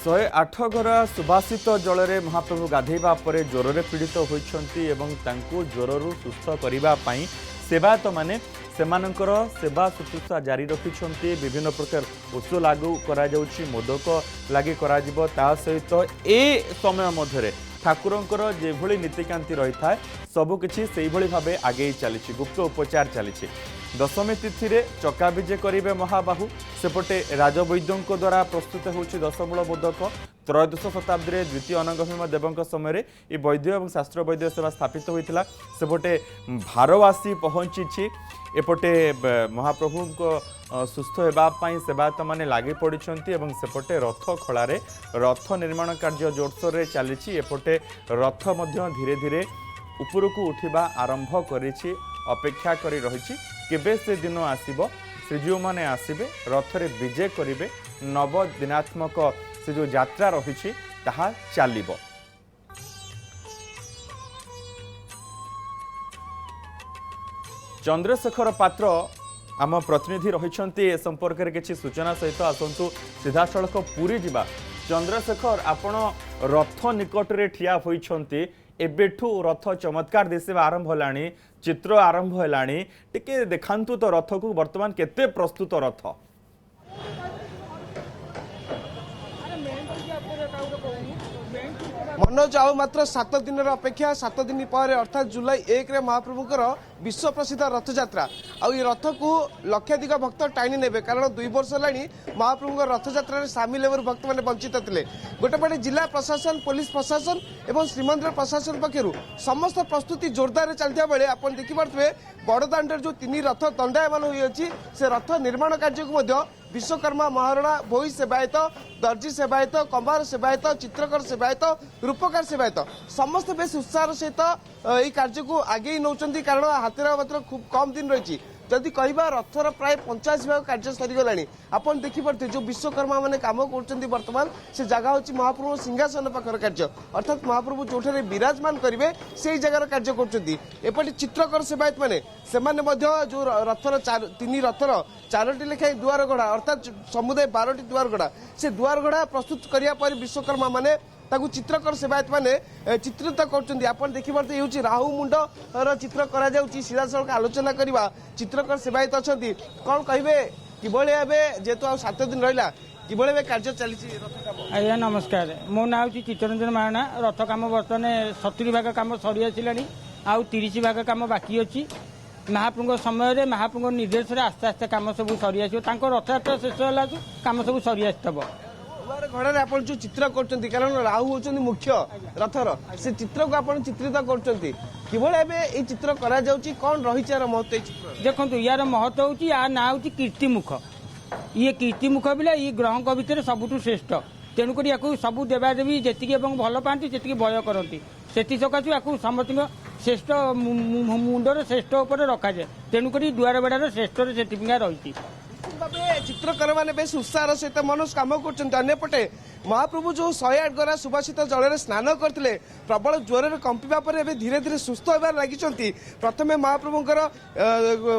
108 घरा सुभाषित जल में महाप्रभु गाधेवा पर ज्वर पीड़ित होती ज्वर सुस्थ करने सेवायत मैंने सेमानंकर सेवा शुश्रूषा जारी रखिंट विभिन्न प्रकार ओषो लागू करा मोदक लगे सहित ए समय मध्य ठाकुरंकर जेभली नीतिकांति रही था सबकिछि से भाव आगे चली गुप्त उपचार चली दशमी तिथि रे चक्का विजे करेंगे महाबाहु सेपटे राजवैद्यों द्वारा प्रस्तुत होछि दशमूल मोदक त्रयोदश शताब्दी द्वितीय अनंगभीम देवों समय ये वैद्य और शास्त्र वैद्य सेवा स्थापित होता सेपटे भारवासी पहुंची एपटे महाप्रभु को सुस्थ होगापी सेवायत मैंने लगे पड़ी सेपटे रथ खड़े रथ निर्माण कार्य जोरसोर में चली एपटे रथ धीरे धीरे उपरकू उठा आरंभ कर अपेक्षा करी रही केबे से दिन आसीबो श्रीजीव माने आसीबे रथरे विजय करिवे नवदिनात्मक से जो यात्रा रही ताहा चलिबो। चंद्रशेखर पात्र आम प्रतिनिधि रही ए संपर्क में किसी सूचना सहित आसतु सीधा सड़क पुरी जिबा। चंद्रशेखर आपण रथ निकट रे ठिया होइछंती एबेठू रथ चमत्कार दिशा आरंभ होलानी चित्र आरंभ होलानी टिके देखांतु तो रथ को वर्तमान केते प्रस्तुत रथ मनोज आउ मात्र 7 दिन अपेक्षा 7 दिन पर अर्थात जुलाई 1 रे महाप्रभुकर विश्व प्रसिद्ध रथ यात्रा आउ रथ को लक्षाधिक भक्त टाणी ने कारण 2 वर्ष है महाप्रभु रथ यात्रा सामिल होकर भक्त मैंने वंचित थे गोटेपटे जिला प्रशासन पुलिस प्रशासन और श्रीमंदिर प्रशासन पक्षर समस्त प्रस्तुति जोरदार चलता बेले आप देखिपे बड़दाण्डर जो 3 रथ दंडायमान होती से रथ निर्माण कार्य को विश्वकर्मा महारणा भोई सेवायत दर्जी सेवायत कंबार सेवायत चित्रकर सेवायत रूपकार सेवायत समस्त बेस उत्साह सहित यह कार्य को आगे नौ कारण हाथेर मात्र खूब कम दिन रही जदि कहवा रथर प्राय 85 भाग कार्य सरीगला आप देखिपे जो विश्वकर्मा मैंने कम कर बर्तमान से जगह हूँ महाप्रभु सिंहासन पाखर कार्य अर्थात महाप्रभु जो विराजमान करेंगे से जगार कार्य करपटे चित्रकर सेवायत मैंने जो रथर 3 रथर 4टी लेखाएं दुआर गढ़ा अर्थात समुदाय 12टी दुआर गढ़ा से दुआर गढ़ा प्रस्तुत करने विश्वकर्मा मैंने चित्रकर सेवायत मैंने चित्रित कर देखिए ये राहु मुंडर चित्र करा सीधा सड़क आलोचना करवा चित्रकर सेवायत अच्छा कौन कहे कि जेहेतु आ 7 दिन रहा कि कार्य चली आज्ञा नमस्कार मो ना हूँ चित्तरंजन महारणा रथ कम बर्तमान 70 भाग कम सरी आसला आउ 30 भाग कम बाकी अच्छी महाप्रभु समय महाप्रभु निर्देश आस्ते आस्ते कम सब सरी आस रथयात्रा शेष है कम सब सरी आसब घड़े आप जो चित्र कर कारण राहु होती मुख्य रथर से चित्र को आप चित्रित कर चित्र कौन रही महत्व देखो यार महत्व हूँ या ना हूँ कीर्तिमुख ये कीर्तिमुख बिना ये ग्रह भितर सबुठ श्रेष्ठ तेणुक सबू देवादेवी जी भल पाती जी भय करती से सकाशु या समस्त श्रेष्ठ मुंडर श्रेष्ठ उपर रखा जाए तेणुक दुआर बेड़ार श्रेष्ठ से रही चित्रकर मैंने बेस उत्साह सहित मनोज कम करपटे महाप्रभु जो 108 गरा सुभाषित जल स्नान करते प्रबल ज्वर कंपा पर धीरे धीरे सुस्थ होबार लगी प्रथम महाप्रभुंर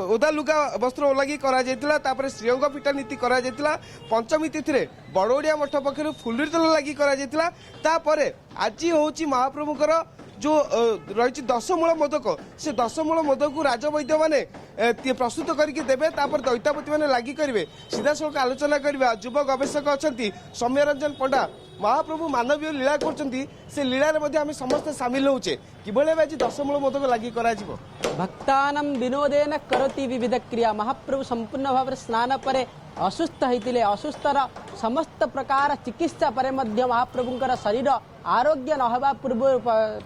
ओदा लुगा वस्त्र ओलागी कर श्रीअंग पिटा नीति कर पंचमी तिथि बड़ोड़िया मठ पक्षर फुलरी तेल लगी कर आज हूँ महाप्रभुंर जो रही 10 मूल मोदक से 10 मूल मोदक को राजवैद्य मैंने प्रस्तुत करके देवे दैतापति मैंने लगी करेंगे सीधा सड़क आलोचना करवा युव गवेषक अच्छा सौम्य रंजन पंडा महाप्रभु मानवीय लीला कर लीला समस्त सामिल होचे कि आज 10 मूल मोदक लगी कर भक्तानां विनोदेन करोति विविध क्रिया महाप्रभु संपूर्ण भाव स्नान पर असुस्थ होते असुस्थर समस्त प्रकार चिकित्सा पर महाप्रभुंकर शरीर आरोग्य नहवा पूर्व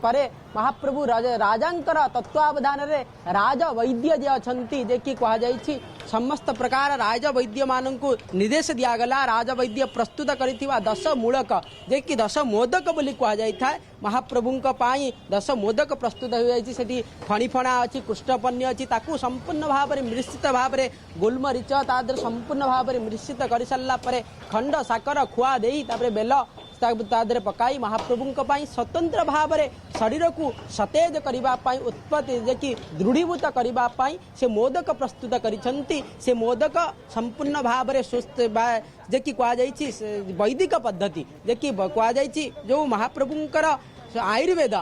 परे महाप्रभु राजांकर तत्वावधान रे राज वैद्य जे अछंती जे कि कहा जाइछि समस्त प्रकार राज वैद्य माननकु निर्देश दियागला राज वैद्य प्रस्तुत करिथिबा 10 मूलक जे कि 10 मोदक बोली कहा जाय थाए महाप्रभुंक पाई 10 मोदक प्रस्तुत हो जाइछि सेठी फणीफणा अछि कृष्णपन्य अछि ताकू संपूर्ण भाव में मिश्रित भाव में गोलमरीच तादर संपूर्ण भाव में मिश्रित कर सारा पर खंड साकर खुआ देई तापरे बेल तादरे पकाई महाप्रभु स्वतंत्र भाव में शरीर को सतेज करने उत्पत्ति जे कि दृढ़ीभूत करने से मोदक प्रस्तुत करिसेंती से मोदक संपूर्ण भाव में सुस्थ जे कि वैदिक पद्धति जे कि जो महाप्रभुंकर आयुर्वेद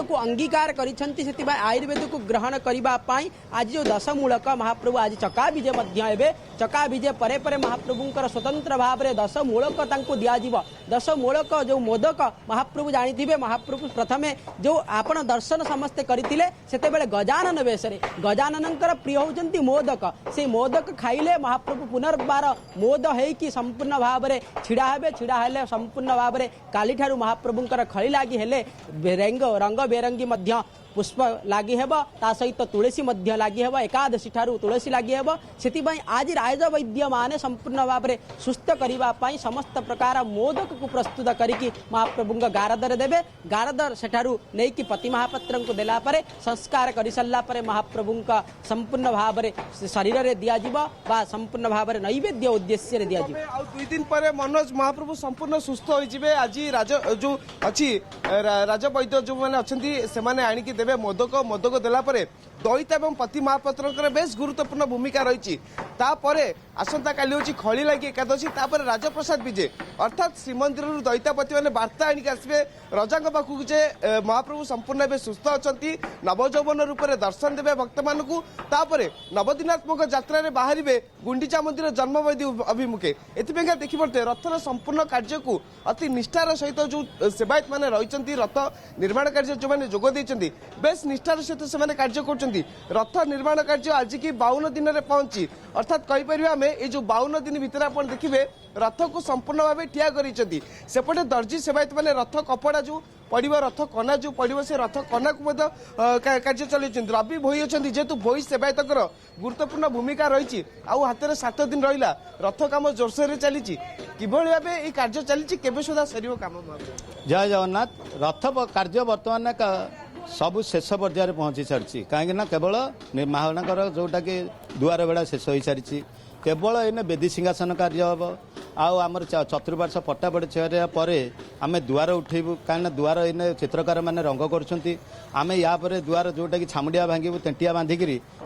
को अंगीकार करिसेंती से आयुर्वेद को ग्रहण करने आज जो दशमूलक महाप्रभु आज चका विजय चका विजय परे परे महाप्रभुंकर स्वतंत्र भाव में दशमूलक दिज्व दशमूलक जो मोदक महाप्रभु जानी महाप्रभु प्रथमे जो आपण दर्शन समस्ते करते से गजानन वेश गजानन प्रिय होती मोदक से मोदक खाइले महाप्रभु पुनर्बार मोद होगी संपूर्ण भाव में छिड़ा हेले संपूर्ण भाव में काली ठारू महाप्रभुंकर खली लगी रंग बेरंगी पुष्प लगी ता सहित तुलसी लगी एकादशी ठारू तुलसी लगी से आज राज वैद्य माने संपूर्ण भाव में सुस्थ करने समस्त प्रकार मोदक को प्रस्तुत करके महाप्रभु गारदर देवे गारदर सेठारू नहीं पति महापात्र को देला परे संस्कार कर सारा महाप्रभु संपूर्ण भाव में शरीर में दिज्व संपूर्ण भाव में नैवेद्य उद्देश्य दिज्व। 2 दिन पर मनोज महाप्रभु संपूर्ण सुस्थ हो आज जो अच्छी राजवैद्य जो मैंने अच्छा से आणिकी देवे मोदक मोदक देला परे दईता एवं पति महापात्र बेस गुरुत्वपूर्ण भूमिका रही आसंता काली हूँ खली लगी एकादशी तापर राजप्रसाद विजय अर्थात श्रीमंदिर दैतापति मैंने वार्ता आणिक आसवे रजा पाखक जे महाप्रभु संपूर्ण एवं सुस्थ अच्छा नवजौवन रूप से दर्शन देवे भक्त मान नवदिनात्मक यात्रा बाहर गुंडीचा मंदिर जन्मवेदी अभिमुखे एथपाई देखिपे रथर संपूर्ण कार्य को अति निष्ठार सहित जो सेवायत मैंने रही रथ निर्माण कार्य जो मैंने जोग देते बेस निष्ठार सहित से कार्य कर रथ निर्माण कार्य आज की 52 दिन में पहुंची अर्थात कहीपर आम ये जो 52 दिन भितर आप देखिए रथ को संपूर्ण भाव ठिया करपटे दर्जी सेवायत मैंने रथ कपड़ा जो पड़ो रथ कना जो पड़ो से रथ कना को कार्य चलते रवि भोई अच्छा जेहेतु भोई सेवायतर गुरुत्वपूर्ण भूमिका रही हाथ में 7 दिन रहा रथ कम जोरसोर चली कि भाव ये कार्य चली केवे सुधा सर कम जय जगन्नाथ रथ कार्य बर्तमान सबु शेष पर्यायर पहुंची सारी कहीं केवल महानगर जोटा कि दुआर बेड़ा शेष हो सारी केवल इन बेदी सिंहासन कार्य हम आमर चतुर्पार्श्व पट्टा पड़ पर आम दुआर उठेबू कहीं दुआर इन चित्रकार मैंने रंग करें या दुआर जोटा कि छामुंडिया भांगू तेंटिया बांधिक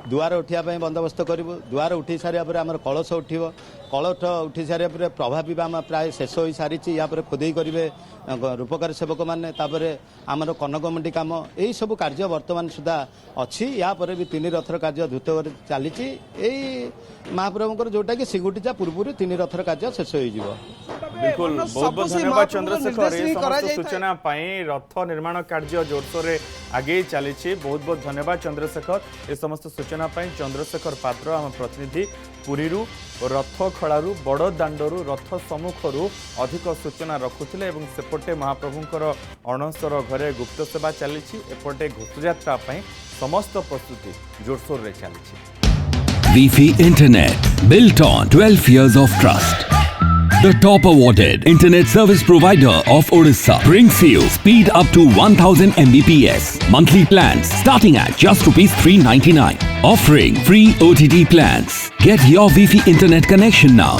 दुआर उठापी बंदोबस्त करूँ दुआर उठी सारे आम कलश उठब कलश उठी सारे प्रभा पीवा प्राय शेष हो सारी या खोदे करेंगे रूपकार सेवक मैंने आमर कनकमंडी कम यही सब कार्य बर्तमान सुधा अच्छी या भी 3 रथर कार्य द्रुत चली महाप्रभुंर जोटा कि सिंगुटिचा पूर्व 3 रथर कार्य शेष हो बिल्कुल बहुत बहुत धन्यवाद चंद्रशेखर ये समस्त सूचना रथ निर्माण कार्य जोरसोर आगे चली बहुत बहुत धन्यवाद चंद्रशेखर ये समस्त सूचना चंद्रशेखर पात्र आम प्रतिनिधि पुरी रथ खड़ारू बड़ दांडरू रथ सम्मुखरू अधिक सूचना रखुले सेपटे महाप्रभुंकर अणसर घरे गुप्त सेवा चली एपटे घोषयात्रा समस्त प्रस्तुति जोरसोर रे चली। Wi-Fi Internet, built on 12 years of trust. The top awarded internet service provider of Odisha brings you speed up to 1000 Mbps. Monthly plans starting at just ₹399. Offering free OTT plans. Get your Wi-Fi internet connection now.